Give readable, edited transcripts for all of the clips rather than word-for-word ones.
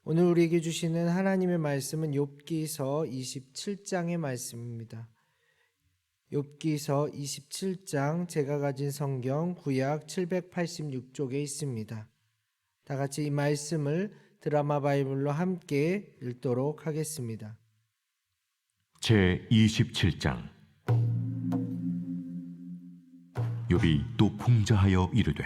오늘 우리에게 주시는 하나님의 말씀은 욥기서 27장의 말씀입니다. 욥기서 27장, 제가 가진 성경 구약 786쪽에 있습니다. 다 같이 이 말씀을 드라마 바이블로 함께 읽도록 하겠습니다. 제 27장. 욥이 또 풍자하여 이르되,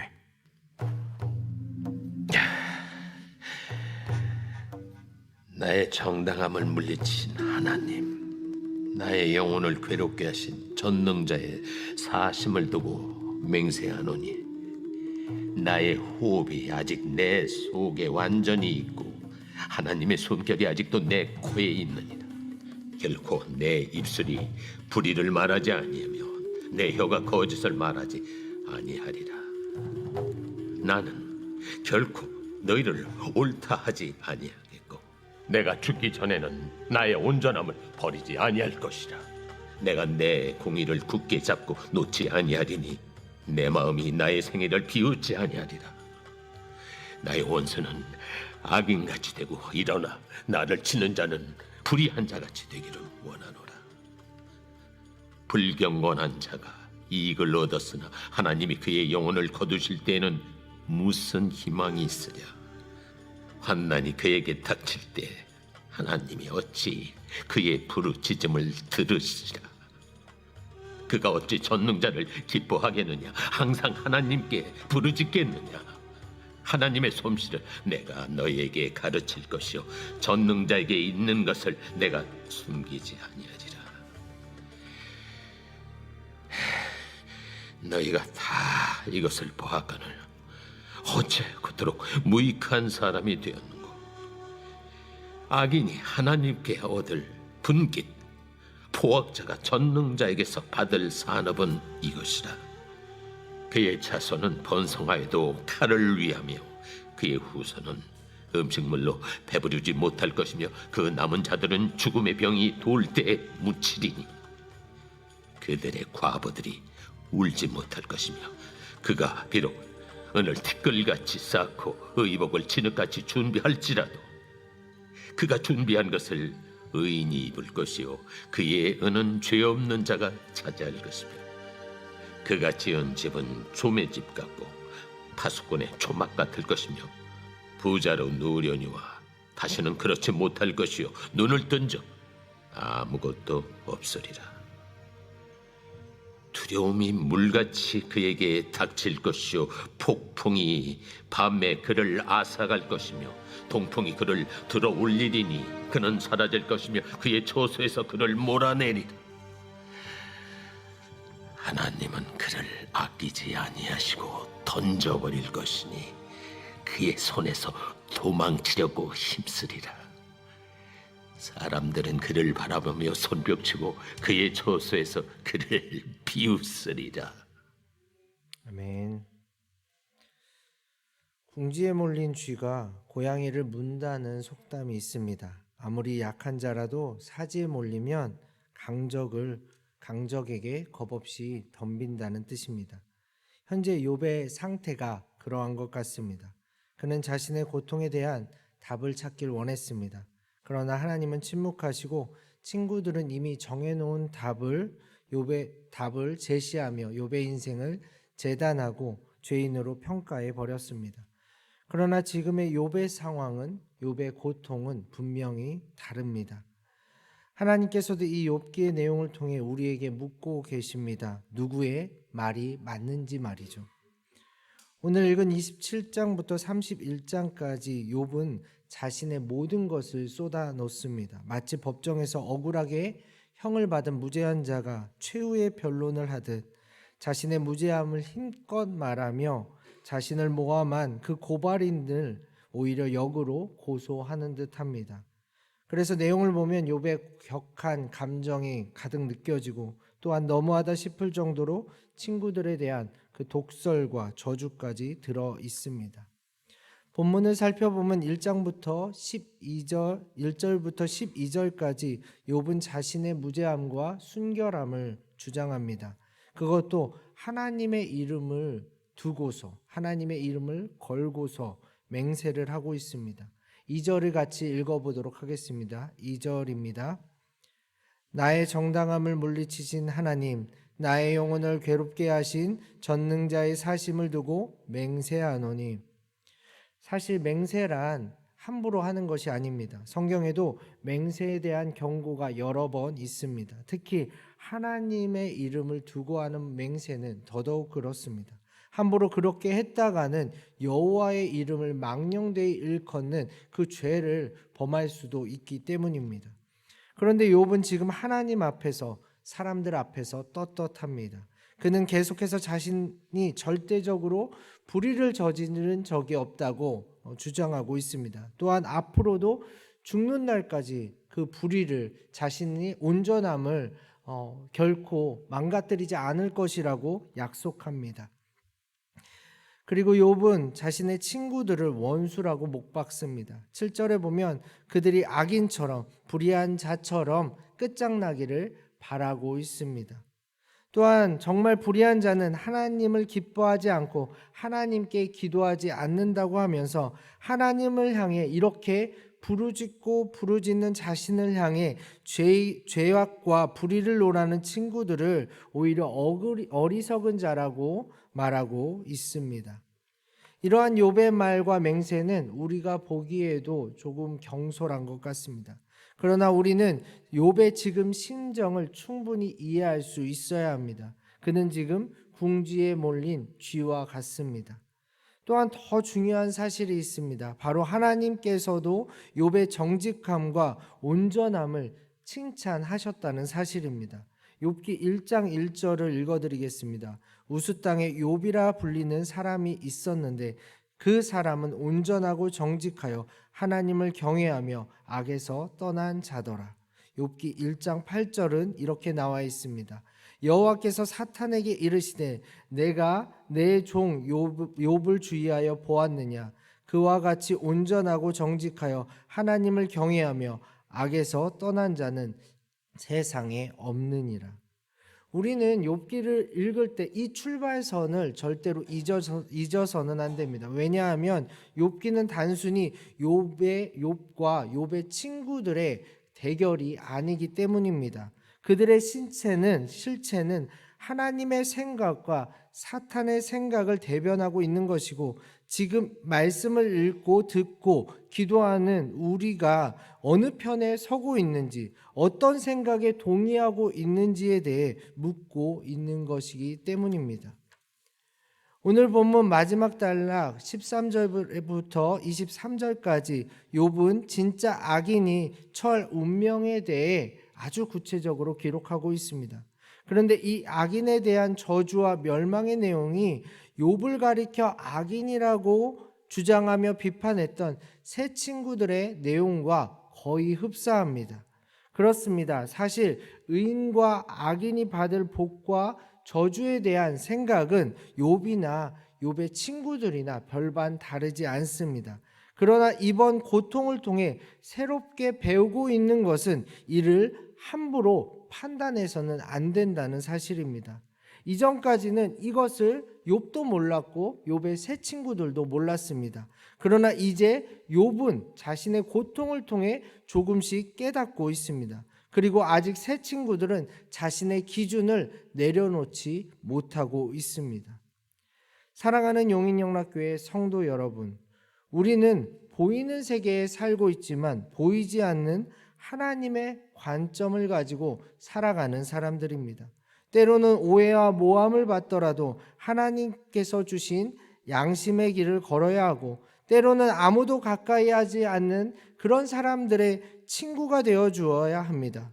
나의 정당함을 물리친 하나님, 나의 영혼을 괴롭게 하신 전능자의 사심을 두고 맹세하노니, 나의 호흡이 아직 내 속에 완전히 있고 하나님의 숨결이 아직도 내 코에 있느니라. 결코 내 입술이 불의를 말하지 아니하며 내 혀가 거짓을 말하지 아니하리라. 나는 결코 너희를 옳다 하지 아니하겠고, 내가 죽기 전에는 나의 온전함을 버리지 아니할 것이라. 내가 내 공의를 굳게 잡고 놓지 아니하리니 내 마음이 나의 생애를 비웃지 아니하리라. 나의 원수는 악인같이 되고 일어나 나를 치는 자는 불의한 자같이 되기를 원하노라. 불경건한 자가 이익을 얻었으나 하나님이 그의 영혼을 거두실 때에는 무슨 희망이 있으랴. 환난이 그에게 닥칠 때 하나님이 어찌 그의 부르짖음을 들으시라. 그가 어찌 전능자를 기뻐하겠느냐. 항상 하나님께 부르짖겠느냐. 하나님의 솜씨를 내가 너희에게 가르칠 것이요 전능자에게 있는 것을 내가 숨기지 아니하리라. 너희가 다 이것을 보았거늘 어째 그토록 무익한 사람이 되었는고. 악인이 하나님께 얻을 분깃, 포악자가 전능자에게서 받을 산업은 이것이라. 그의 자손은 번성하여도 칼을 위하며 그의 후손은 음식물로 배부르지 못할 것이며 그 남은 자들은 죽음의 병이 돌 때에 묻히리니 그들의 과부들이 울지 못할 것이며, 그가 비록 은을 티끌같이 쌓고 의복을 진흙같이 준비할지라도 그가 준비한 것을 의인이 입을 것이요 그의 은은 죄 없는 자가 차지할 것이며, 그가 지은 집은 조매집 같고 파수꾼의 초막 같을 것이며 부자로 누우려니와 다시는 그렇지 못할 것이요 눈을 뜬 적 아무것도 없으리라. 두려움이 물같이 그에게 닥칠 것이요 폭풍이 밤에 그를 앗아갈 것이며 동풍이 그를 들어 올리리니 그는 사라질 것이며 그의 처소에서 그를 몰아내리라. 하나님은 그를 아끼지 아니하시고 던져버릴 것이니 그의 손에서 도망치려고 힘쓰리라. 사람들은 그를 바라보며 손뼉치고 그의 처소에서 그를 비웃으리라. 아멘. 궁지에 몰린 쥐가 고양이를 문다는 속담이 있습니다. 아무리 약한 자라도 사지에 몰리면 강적에게 겁없이 덤빈다는 뜻입니다. 현재 욥의 상태가 그러한 것 같습니다. 그는 자신의 고통에 대한 답을 찾길 원했습니다. 그러나 하나님은 침묵하시고 친구들은 이미 정해놓은 욥의 답을 제시하며 욥의 인생을 재단하고 죄인으로 평가해 버렸습니다. 그러나 지금의 욥의 상황은, 욥의 고통은 분명히 다릅니다. 하나님께서도 이 욥기의 내용을 통해 우리에게 묻고 계십니다. 누구의 말이 맞는지 말이죠. 오늘 읽은 27장부터 31장까지 욥은 자신의 모든 것을 쏟아 놓습니다. 마치 법정에서 억울하게 형을 받은 무죄한 자가 최후의 변론을 하듯 자신의 무죄함을 힘껏 말하며 자신을 모함한 그 고발인을 오히려 역으로 고소하는 듯합니다. 그래서 내용을 보면 욥의 격한 감정이 가득 느껴지고, 또한 너무하다 싶을 정도로 친구들에 대한 그 독설과 저주까지 들어 있습니다. 본문을 살펴보면 1절부터 12절까지 욥은 자신의 무죄함과 순결함을 주장합니다. 그것도 하나님의 이름을 걸고서 맹세를 하고 있습니다. 2절을 같이 읽어보도록 하겠습니다. 2절입니다. 나의 정당함을 물리치신 하나님, 나의 영혼을 괴롭게 하신 전능자의 사심을 두고 맹세하노니. 사실 맹세란 함부로 하는 것이 아닙니다. 성경에도 맹세에 대한 경고가 여러 번 있습니다. 특히 하나님의 이름을 두고 하는 맹세는 더더욱 그렇습니다. 함부로 그렇게 했다가는 여호와의 이름을 망령되이 일컫는 그 죄를 범할 수도 있기 때문입니다. 그런데 욥은 지금 하나님 앞에서, 사람들 앞에서 떳떳합니다. 그는 계속해서 자신이 절대적으로 불의를 저지른 적이 없다고 주장하고 있습니다. 또한 앞으로도 죽는 날까지 그 불의를, 자신이 온전함을 결코 망가뜨리지 않을 것이라고 약속합니다. 그리고 욥은 자신의 친구들을 원수라고 못 박습니다. 7절에 보면 그들이 악인처럼, 불의한 자처럼 끝장나기를 바라고 있습니다. 또한 정말 불의한 자는 하나님을 기뻐하지 않고 하나님께 기도하지 않는다고 하면서 하나님을 향해 이렇게 부르짖고 부르짖는 자신을 향해 죄악과 불의를 논하는 친구들을 오히려 어리석은 자라고 말하고 있습니다. 이러한 욥의 말과 맹세는 우리가 보기에도 조금 경솔한 것 같습니다. 그러나 우리는 욥의 지금 심정을 충분히 이해할 수 있어야 합니다. 그는 지금 궁지에 몰린 쥐와 같습니다. 또한 더 중요한 사실이 있습니다. 바로 하나님께서도 욥의 정직함과 온전함을 칭찬하셨다는 사실입니다. 욥기 1장 1절을 읽어드리겠습니다. 우스 땅에 욥이라 불리는 사람이 있었는데 그 사람은 온전하고 정직하여 하나님을 경외하며 악에서 떠난 자더라. 욥기 1장 8절은 이렇게 나와 있습니다. 여호와께서 사탄에게 이르시되 내가 내 종 욥을 주의하여 보았느냐. 그와 같이 온전하고 정직하여 하나님을 경외하며 악에서 떠난 자는 세상에 없느니라. 우리는 욥기를 읽을 때 이 출발선을 절대로 잊어서는 안 됩니다. 왜냐하면 욥기는 단순히 욥과 욥의 친구들의 대결이 아니기 때문입니다. 그들의 실체는 하나님의 생각과 사탄의 생각을 대변하고 있는 것이고, 지금 말씀을 읽고 듣고 기도하는 우리가 어느 편에 서고 있는지, 어떤 생각에 동의하고 있는지에 대해 묻고 있는 것이기 때문입니다. 오늘 본문 마지막 단락 13절부터 23절까지 욥은 진짜 악인이 처할 운명에 대해 아주 구체적으로 기록하고 있습니다. 그런데 이 악인에 대한 저주와 멸망의 내용이 욥을 가리켜 악인이라고 주장하며 비판했던 세 친구들의 내용과 거의 흡사합니다. 그렇습니다. 사실 의인과 악인이 받을 복과 저주에 대한 생각은 욥이나 욥의 친구들이나 별반 다르지 않습니다. 그러나 이번 고통을 통해 새롭게 배우고 있는 것은 이를 함부로 판단해서는 안 된다는 사실입니다. 이전까지는 이것을 욥도 몰랐고 욥의 세 친구들도 몰랐습니다. 그러나 이제 욥은 자신의 고통을 통해 조금씩 깨닫고 있습니다. 그리고 아직 세 친구들은 자신의 기준을 내려놓지 못하고 있습니다. 사랑하는 용인영락교회 성도 여러분, 우리는 보이는 세계에 살고 있지만 보이지 않는 하나님의 관점을 가지고 살아가는 사람들입니다. 때로는 오해와 모함을 받더라도 하나님께서 주신 양심의 길을 걸어야 하고, 때로는 아무도 가까이 하지 않는 그런 사람들의 친구가 되어 주어야 합니다.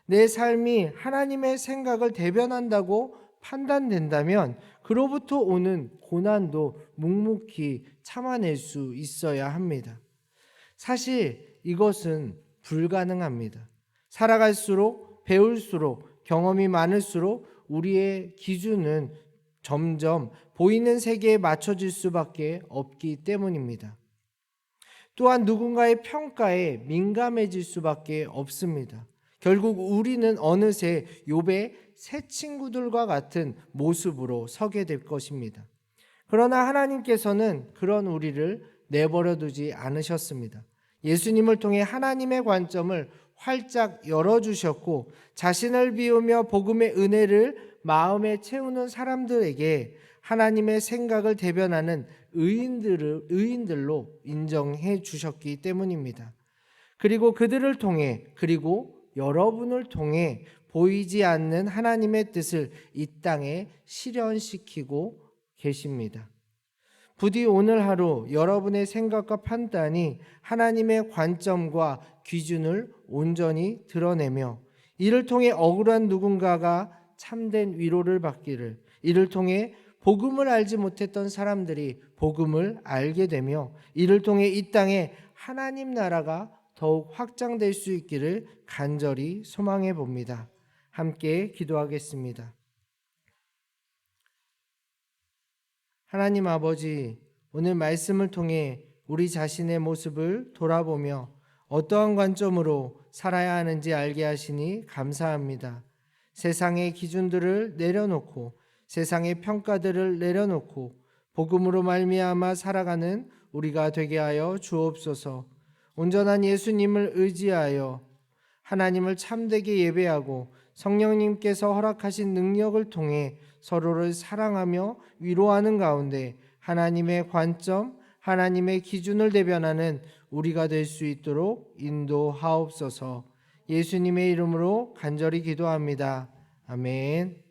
내 삶이 하나님의 생각을 대변한다고 판단된다면 그로부터 오는 고난도 묵묵히 참아낼 수 있어야 합니다. 사실 이것은 불가능합니다. 살아갈수록, 배울수록, 경험이 많을수록 우리의 기준은 점점 보이는 세계에 맞춰질 수밖에 없기 때문입니다. 또한 누군가의 평가에 민감해질 수밖에 없습니다. 결국 우리는 어느새 욥의 새 친구들과 같은 모습으로 서게 될 것입니다. 그러나 하나님께서는 그런 우리를 내버려 두지 않으셨습니다. 예수님을 통해 하나님의 관점을 활짝 열어주셨고 자신을 비우며 복음의 은혜를 마음에 채우는 사람들에게 하나님의 생각을 대변하는 의인들로 인정해 주셨기 때문입니다. 그리고 그들을 통해, 그리고 여러분을 통해 보이지 않는 하나님의 뜻을 이 땅에 실현시키고 계십니다. 부디 오늘 하루 여러분의 생각과 판단이 하나님의 관점과 기준을 온전히 드러내며 이를 통해 억울한 누군가가 참된 위로를 받기를, 이를 통해 복음을 알지 못했던 사람들이 복음을 알게 되며 이를 통해 이 땅에 하나님 나라가 더욱 확장될 수 있기를 간절히 소망해 봅니다. 함께 기도하겠습니다. 하나님 아버지, 오늘 말씀을 통해 우리 자신의 모습을 돌아보며 어떠한 관점으로 살아야 하는지 알게 하시니 감사합니다. 세상의 기준들을 내려놓고 세상의 평가들을 내려놓고 복음으로 말미암아 살아가는 우리가 되게 하여 주옵소서. 온전한 예수님을 의지하여 하나님을 참되게 예배하고 성령님께서 허락하신 능력을 통해 서로를 사랑하며 위로하는 가운데 하나님의 관점, 하나님의 기준을 대변하는 우리가 될 수 있도록 인도하옵소서. 예수님의 이름으로 간절히 기도합니다. 아멘.